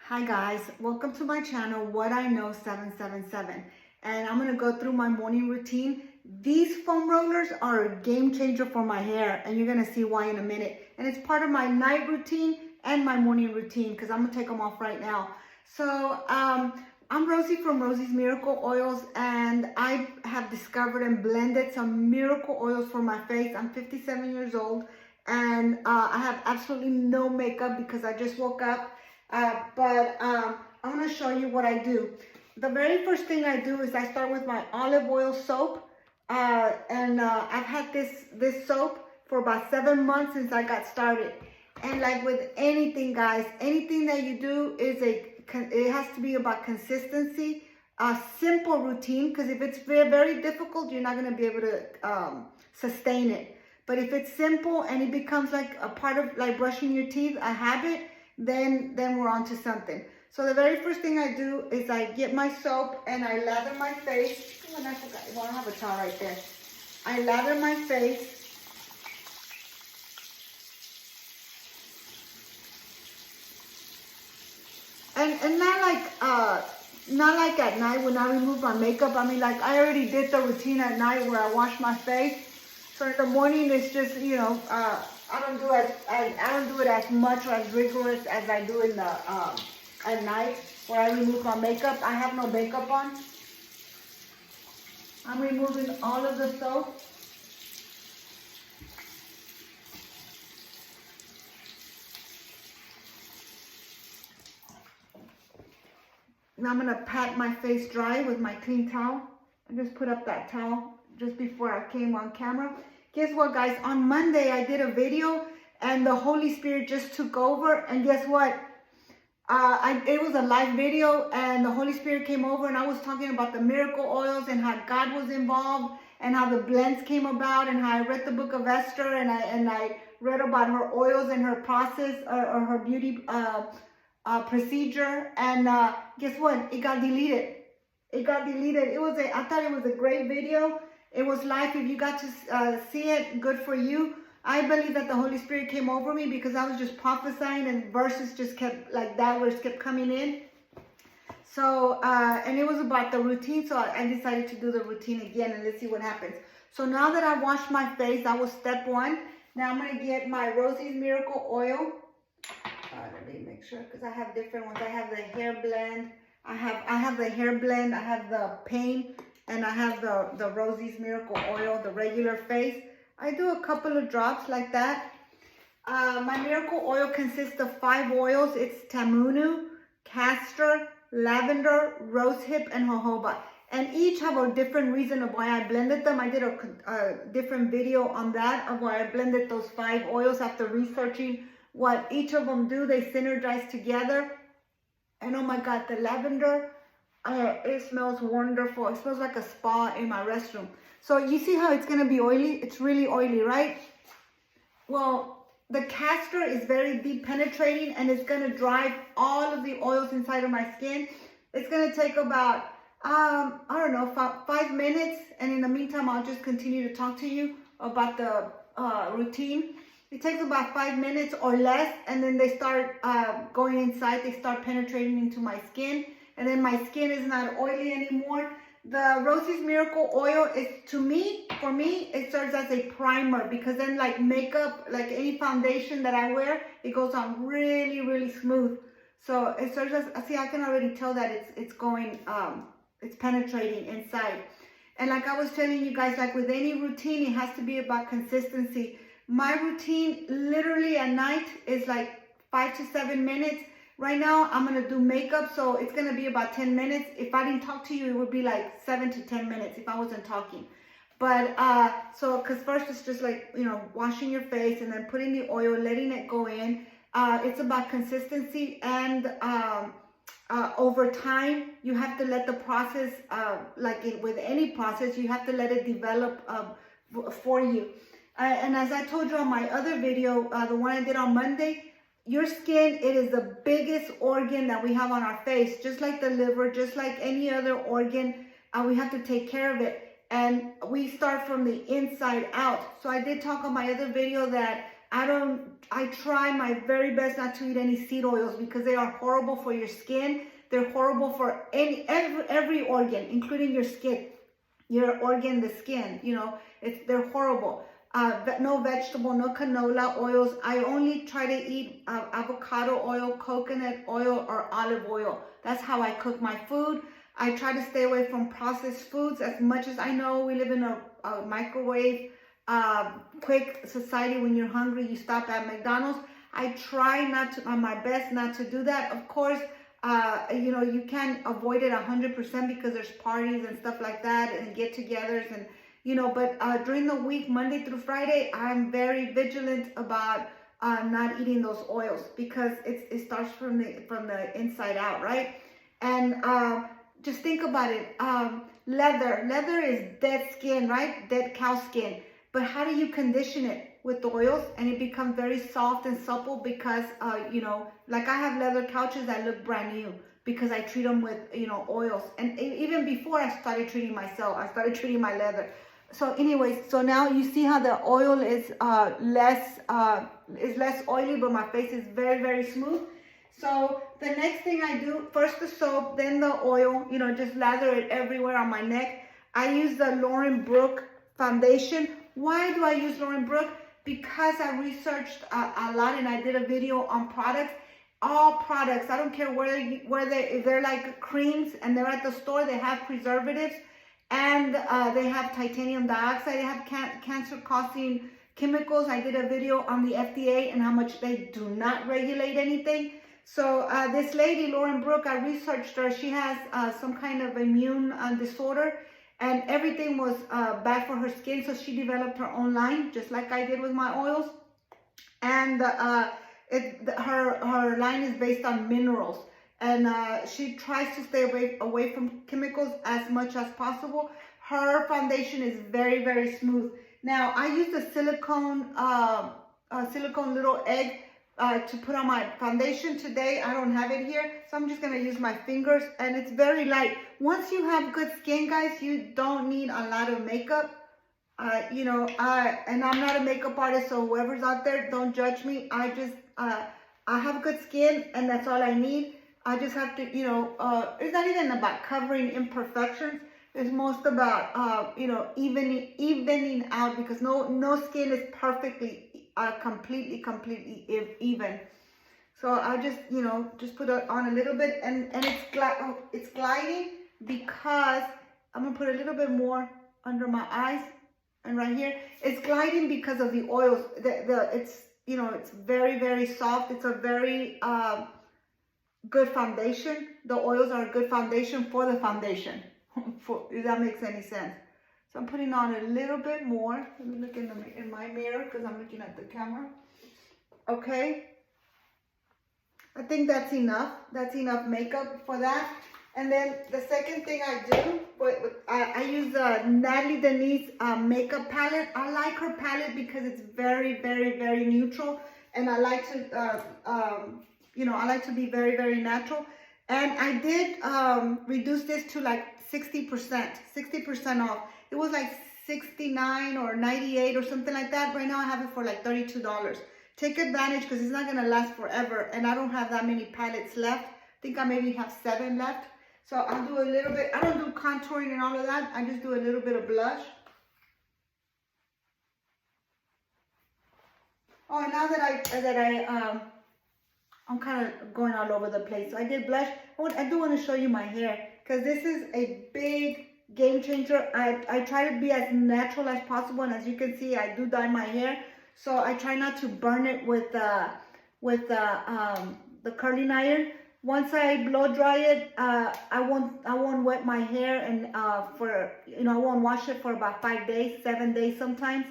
Hi guys, welcome to my channel, What I Know 777. And I'm going to go through my morning routine. These foam rollers are a game changer for my hair, and you're going to see why in a minute. And it's part of my night routine and my morning routine because I'm going to take them off right now. So I'm Rosie from Rosie's Miracle Oils, and I have discovered and blended some miracle oils for my face. I'm 57 years old, and I have absolutely no makeup because I just woke up. I'm going to show you what I do. The very first thing I do is I start with my olive oil soap. I've had this soap for about 7 months since I got started. And like with anything, guys, anything that you do it has to be about consistency, a simple routine, because if it's very, very difficult, you're not going to be able to sustain it. But if it's simple and it becomes like a part of like brushing your teeth, a habit, then we're on to something. So the very first thing I do is I get my soap and I lather my face. Oh, and I forgot, well, I have a towel right there. I lather my face. And not like at night when I remove my makeup. I mean, like I already did the routine at night where I wash my face. So in the morning it's just, I don't do it as much or as rigorous as I do in the at night where I remove my makeup. I have no makeup on. I'm removing all of the soap. Now I'm gonna pat my face dry with my clean towel. I just put up that towel just before I came on camera. Guess what, guys? On Monday, I did a video and the Holy Spirit just took over. And guess what? It was a live video and the Holy Spirit came over and I was talking about the miracle oils and how God was involved and how the blends came about and how I read the book of Esther and I read about her oils and her process or her beauty procedure. And guess what? It got deleted. It got deleted. I thought it was a great video. It was live. If you got to see it, good for you. I believe that the Holy Spirit came over me because I was just prophesying and verses just kept, like that verse kept coming in. So, and it was about the routine. So I decided to do the routine again and let's see what happens. So now that I washed my face, that was step one. Now I'm going to get my Rosie's Miracle Oil. Let me make sure because I have different ones. I have the hair blend. I have the hair blend. I have the pain. And I have the Rosie's Miracle Oil, the regular face. I do a couple of drops like that. My miracle oil consists of 5 oils. It's Tamunu, castor, lavender, rosehip, and jojoba. And each have a different reason of why I blended them. I did a different video on that of why I blended those 5 oils after researching what each of them do. They synergize together. And oh my God, the lavender, it smells wonderful. It smells like a spa in my restroom. So you see how it's going to be oily? It's really oily, right? Well, the castor is very deep penetrating and it's going to drive all of the oils inside of my skin. It's going to take about, I don't know, 5 minutes. And in the meantime, I'll just continue to talk to you about the routine. It takes about 5 minutes or less. And then they start going inside. They start penetrating into my skin. And then my skin is not oily anymore. The Rosie's Miracle Oil is, for me, it serves as a primer because then like makeup, like any foundation that I wear, it goes on really, really smooth. So it serves as, see, I can already tell that it's going, it's penetrating inside. And like I was telling you guys, like with any routine, it has to be about consistency. My routine literally at night is like 5 to 7 minutes. Right now, I'm going to do makeup, so it's going to be about 10 minutes. If I didn't talk to you, it would be like 7 to 10 minutes if I wasn't talking. But, because first it's just like, washing your face and then putting the oil, letting it go in. It's about consistency and over time, you have to let the process, with any process, you have to let it develop for you. And as I told you on my other video, the one I did on Monday, your skin, it is the biggest organ that we have on our face. Just like the liver, just like any other organ, we have to take care of it. And we start from the inside out. So I did talk on my other video that I try my very best not to eat any seed oils because they are horrible for your skin. They're horrible for every organ, including your skin, your organ, the skin. You know, they're horrible. No vegetable, no canola oils. I only try to eat avocado oil, coconut oil, or olive oil. That's how I cook my food. I try to stay away from processed foods as much as I know. We live in a microwave, quick society. When you're hungry, you stop at McDonald's. I try not to, on my best, not to do that. Of course, you know, you can't avoid it 100% because there's parties and stuff like that and get-togethers and, you know, but during the week, Monday through Friday, I'm very vigilant about not eating those oils because it starts from the inside out, right? And just think about it. Leather is dead skin, right? Dead cow skin. But how do you condition it? With oils, and it becomes very soft and supple because, you know, like I have leather couches that look brand new because I treat them with, you know, oils. And even before I started treating myself, I started treating my leather. So anyways, so now you see how the oil is less oily, but my face is very, very smooth. So the next thing I do, first the soap, then the oil, you know, just lather it everywhere on my neck. I use the Lauren Brooke foundation. Why do I use Lauren Brooke? Because I researched a lot and I did a video on products. All products, I don't care if they're like creams and they're at the store, they have preservatives and they have titanium dioxide, they have cancer-causing chemicals. I did a video on the FDA and how much they do not regulate anything. So this lady, Lauren Brooke, I researched her. She has some kind of immune disorder. And everything was bad for her skin, so she developed her own line, just like I did with my oils. And her line is based on minerals, and she tries to stay away from chemicals as much as possible. Her foundation is very, very smooth. Now I use the silicone little egg to put on my foundation. Today I don't have it here, so I'm just going to use my fingers, and it's very light. Once you have good skin, guys, you don't need a lot of makeup. You know, and I'm not a makeup artist, so whoever's out there, don't judge me. I just I have good skin, and that's all I need. I just have to, you know, it's not even about covering imperfections. It's most about you know, evening out, because no skin is perfectly completely even. So I just, you know, just put it on a little bit, and it's gliding because I'm gonna put a little bit more under my eyes and right here. It's gliding because of the oils. It's, you know, it's very, very soft. It's a very good foundation. The oils are a good foundation for the foundation. If that makes any sense. So I'm putting on a little bit more. Let me look in my mirror because I'm looking at the camera. Okay. I think that's enough. That's enough makeup for that. And then the second thing I do, I use the Natalie Denise makeup palette. I like her palette because it's very, very, very neutral. And I like to, you know, I like to be very, very natural. And I did reduce this to like 60% off. It was like 69 or 98 or something like that. Right now I have it for like $32. Take advantage because it's not going to last forever. And I don't have that many palettes left. I think I maybe have 7 left. So I'll do a little bit. I don't do contouring and all of that. I just do a little bit of blush. Oh, and now that I'm kind of going all over the place. So I did blush. I do want to show you my hair because this is a big game changer. I try to be as natural as possible, and as you can see, I do dye my hair. So I try not to burn it with the curling iron. Once I blow dry it, I won't wet my hair, and I won't wash it for about 5 days, 7 days sometimes.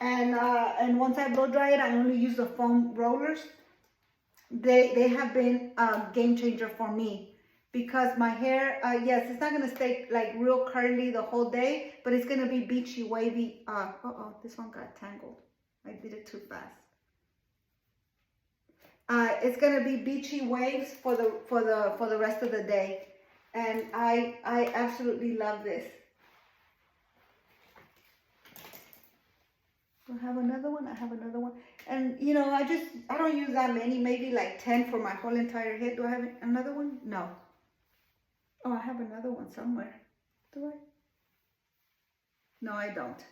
And once I blow dry it, I only use the foam rollers. They have been a game changer for me because my hair, yes, it's not gonna stay like real curly the whole day, but it's gonna be beachy, wavy. This one got tangled. I did it too fast. It's gonna be beachy waves for the rest of the day, and I absolutely love this. I have another one. And you know, I don't use that many, maybe like 10 for my whole entire head. Do I have another one? No. Oh, I have another one somewhere. Do I? No, I don't.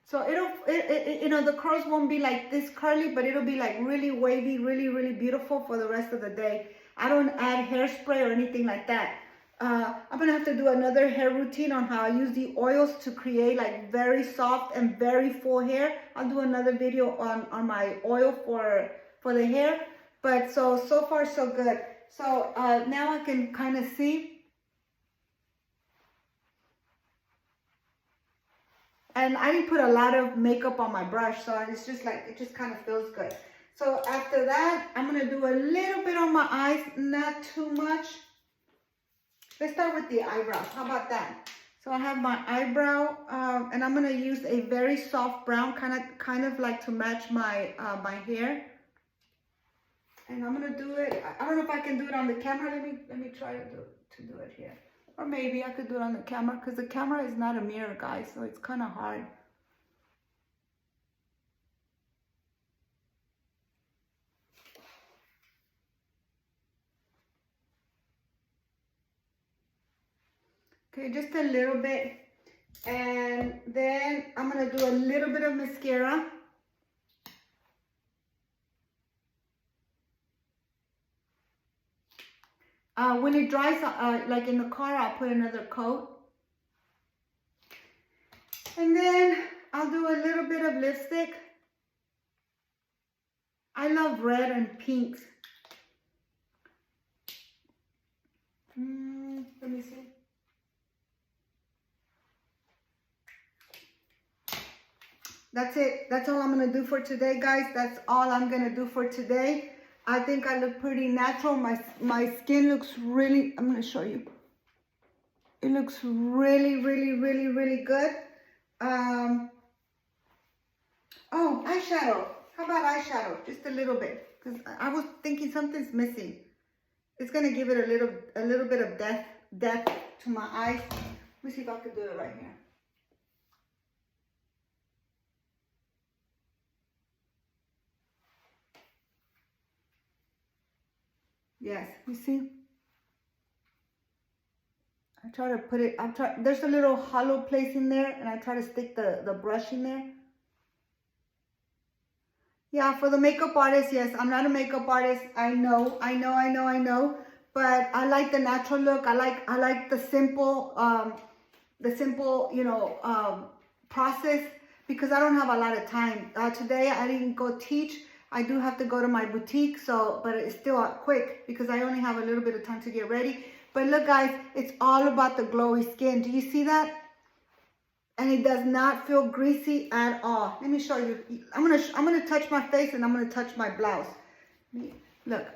So you know, the curls won't be like this curly, but it'll be like really wavy, really, really beautiful for the rest of the day. I don't add hairspray or anything like that. I'm gonna have to do another hair routine on how I use the oils to create like very soft and very full hair. I'll do another video on my oil for the hair. But so far so good. So now I can kind of see. And I didn't put a lot of makeup on my brush, so it's just like, it just kind of feels good. So after that, I'm gonna do a little bit on my eyes, not too much. Let's start with the eyebrows. How about that? So I have my eyebrow, and I'm gonna use a very soft brown, kind of like to match my my hair. And I'm gonna do it. I don't know if I can do it on the camera. Let me try to do it here. Or maybe I could do it on the camera, because the camera is not a mirror, guys, so it's kind of hard. Okay, just a little bit. And then I'm going to do a little bit of mascara. When it dries, like in the car, I'll put another coat. And then I'll do a little bit of lipstick. I love red and pinks. Let me see. That's it. That's all I'm going to do for today, guys. That's all I'm going to do for today. I think I look pretty natural. My skin looks really, I'm going to show you. It looks really, really, really, really good. Oh, eyeshadow. How about eyeshadow? Just a little bit. Because I was thinking something's missing. It's going to give it a little bit of depth to my eyes. Let me see if I can do it right here. Yes, you see? I try to put it, there's a little hollow place in there, and I try to stick the brush in there. Yeah, for the makeup artist, yes, I'm not a makeup artist. I know. But I like the natural look. I like the simple, you know, process, because I don't have a lot of time. Today I didn't go teach. I do have to go to my boutique, but it's still quick because I only have a little bit of time to get ready. But look, guys, it's all about the glowy skin. Do you see that? And it does not feel greasy at all. Let me show you. I'm gonna touch my face, and I'm gonna touch my blouse. Look.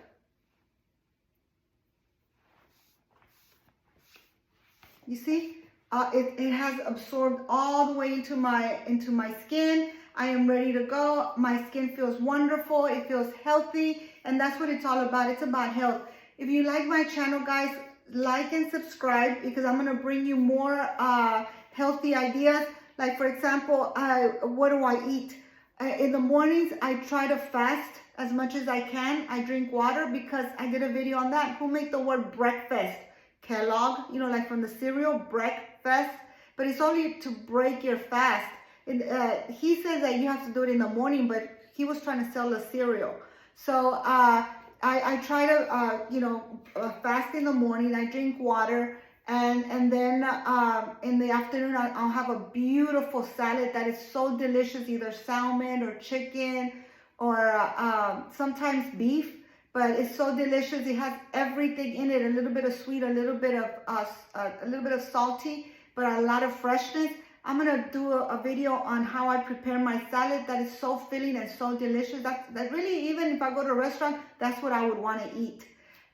You see? It has absorbed all the way into my skin. I am ready to go. My skin feels wonderful. It feels healthy. And that's what it's all about. It's about health. If you like my channel, guys, like and subscribe, because I'm going to bring you more healthy ideas. Like, for example, what do I eat? In the mornings, I try to fast as much as I can. I drink water, because I did a video on that. Who made the word breakfast? Kellogg, you know, like from the cereal, breakfast. But it's only to break your fast. He says that you have to do it in the morning, but he was trying to sell a cereal. So I try to, you know, fast in the morning. I drink water. And then in the afternoon, I'll have a beautiful salad that is so delicious, either salmon or chicken or sometimes beef. But it's so delicious. It has everything in it. A little bit of sweet, a little bit of salty, but a lot of freshness. I'm gonna do a video on how I prepare my salad that is so filling and so delicious. That really, even if I go to a restaurant, that's what I would want to eat.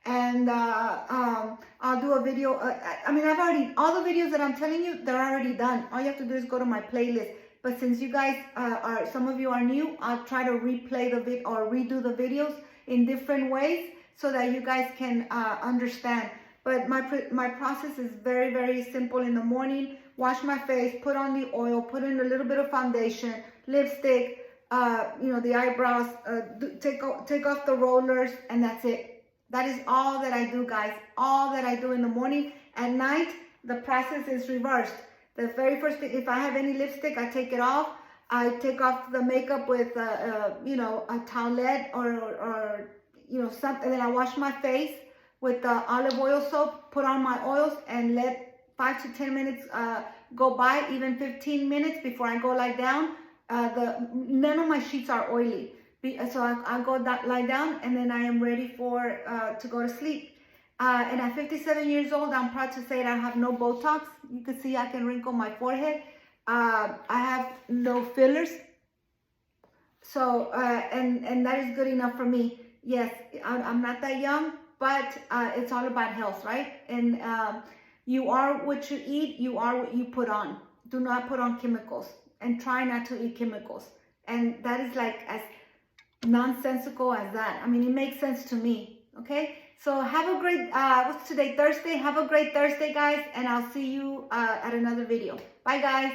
And I'll do a video. I mean, I've already, all the videos that I'm telling you, they're already done. All you have to do is go to my playlist. But since you guys some of you are new, I'll try to replay the video or redo the videos in different ways so that you guys can understand. But my process is very, very simple in the morning. wash my face, put on the oil, put in a little bit of foundation, lipstick, the eyebrows, take off the rollers, and that's it. That is all that I do, guys. All that I do in the morning. At night, the process is reversed. The very first thing, if I have any lipstick, I take it off. I take off the makeup with, a towelette or something. Then I wash my face with the olive oil soap, put on my oils, and let 5 to 10 minutes go by, even 15 minutes before I go lie down. None of my sheets are oily. So I go lie down, and then I am ready to go to sleep. And at 57 years old, I'm proud to say that I have no Botox. You can see I can wrinkle my forehead. I have no fillers. So, and that is good enough for me. Yes, I'm not that young, but it's all about health, right? And you are what you eat, you are what you put on. Do not put on chemicals, and try not to eat chemicals. And that is like as nonsensical as that. I mean, it makes sense to me, okay? So have a great, what's today, Thursday? Have a great Thursday, guys, and I'll see you at another video. Bye, guys.